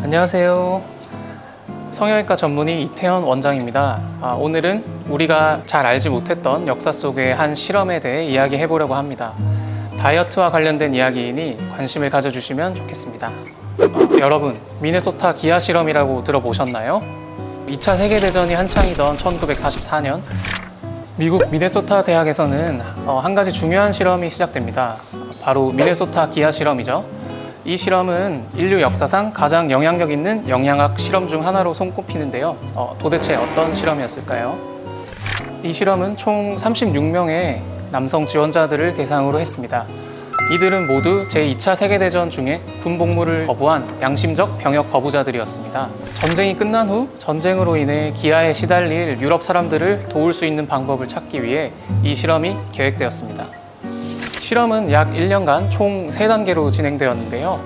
안녕하세요. 성형외과 전문의 이태현 원장입니다. 오늘은 우리가 잘 알지 못했던 역사 속의 한 실험에 대해 이야기해 보려고 합니다. 다이어트와 관련된 이야기이니 관심을 가져주시면 좋겠습니다. 여러분, 미네소타 기아 실험이라고 들어보셨나요? 2차 세계대전이 한창이던 1944년 미국 미네소타 대학에서는 한 가지 중요한 실험이 시작됩니다. 바로 미네소타 기아 실험이죠. 이 실험은 인류 역사상 가장 영향력 있는 영양학 실험 중 하나로 손꼽히는데요. 도대체 어떤 실험이었을까요? 이 실험은 총 36명의 남성 지원자들을 대상으로 했습니다. 이들은 모두 제2차 세계대전 중에 군복무를 거부한 양심적 병역 거부자들이었습니다. 전쟁이 끝난 후 전쟁으로 인해 기아에 시달릴 유럽 사람들을 도울 수 있는 방법을 찾기 위해 이 실험이 계획되었습니다. 실험은 약 1년간 총 3단계로 진행되었는데요.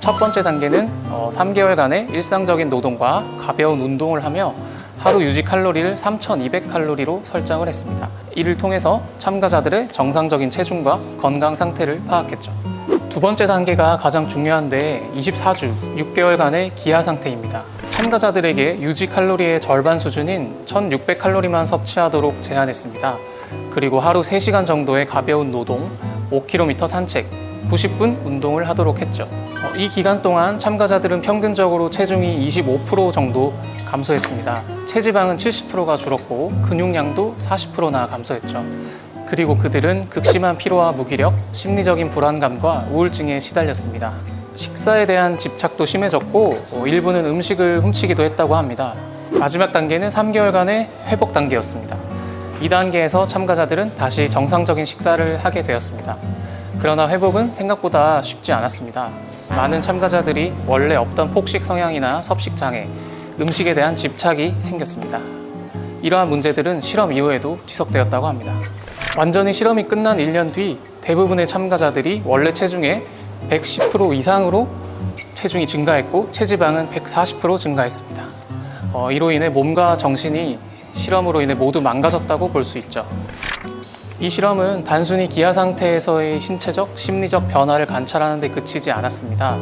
첫 번째 단계는 3개월간의 일상적인 노동과 가벼운 운동을 하며 하루 유지 칼로리를 3,200칼로리로 설정을 했습니다. 이를 통해서 참가자들의 정상적인 체중과 건강 상태를 파악했죠. 두 번째 단계가 가장 중요한데 24주, 6개월간의 기아 상태입니다. 참가자들에게 유지 칼로리의 절반 수준인 1,600칼로리만 섭취하도록 제한했습니다. 그리고 하루 3시간 정도의 가벼운 노동, 5km 산책, 90분 운동을 하도록 했죠. 이 기간 동안 참가자들은 평균적으로 체중이 25% 정도 감소했습니다. 체지방은 70%가 줄었고 근육량도 40%나 감소했죠. 그리고 그들은 극심한 피로와 무기력, 심리적인 불안감과 우울증에 시달렸습니다. 식사에 대한 집착도 심해졌고 일부는 음식을 훔치기도 했다고 합니다. 마지막 단계는 3개월간의 회복 단계였습니다. 이 단계에서 참가자들은 다시 정상적인 식사를 하게 되었습니다. 그러나 회복은 생각보다 쉽지 않았습니다. 많은 참가자들이 원래 없던 폭식 성향이나 섭식 장애, 음식에 대한 집착이 생겼습니다. 이러한 문제들은 실험 이후에도 지속되었다고 합니다. 완전히 실험이 끝난 1년 뒤 대부분의 참가자들이 원래 체중의 110% 이상으로 체중이 증가했고 체지방은 140% 증가했습니다. 이로 인해 몸과 정신이 실험으로 인해 모두 망가졌다고 볼 수 있죠. 이 실험은 단순히 기아 상태에서의 신체적, 심리적 변화를 관찰하는 데 그치지 않았습니다.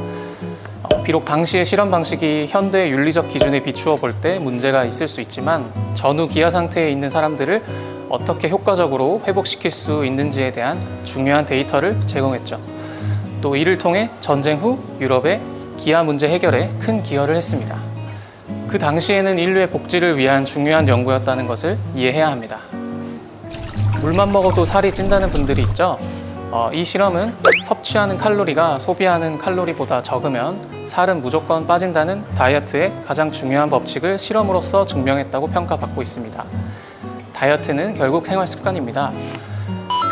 비록 당시의 실험 방식이 현대의 윤리적 기준에 비추어 볼 때 문제가 있을 수 있지만 전후 기아 상태에 있는 사람들을 어떻게 효과적으로 회복시킬 수 있는지에 대한 중요한 데이터를 제공했죠. 또 이를 통해 전쟁 후 유럽의 기아 문제 해결에 큰 기여를 했습니다. 그 당시에는 인류의 복지를 위한 중요한 연구였다는 것을 이해해야 합니다. 물만 먹어도 살이 찐다는 분들이 있죠. 이 실험은 섭취하는 칼로리가 소비하는 칼로리보다 적으면 살은 무조건 빠진다는 다이어트의 가장 중요한 법칙을 실험으로써 증명했다고 평가받고 있습니다. 다이어트는 결국 생활 습관입니다.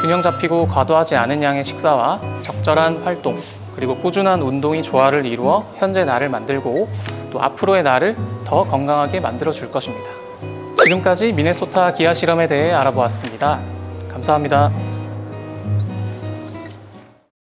균형 잡히고 과도하지 않은 양의 식사와 적절한 활동, 그리고 꾸준한 운동이 조화를 이루어 현재 나를 만들고 또 앞으로의 나를 더 건강하게 만들어 줄 것입니다. 지금까지 미네소타 기아 실험에 대해 알아보았습니다. 감사합니다.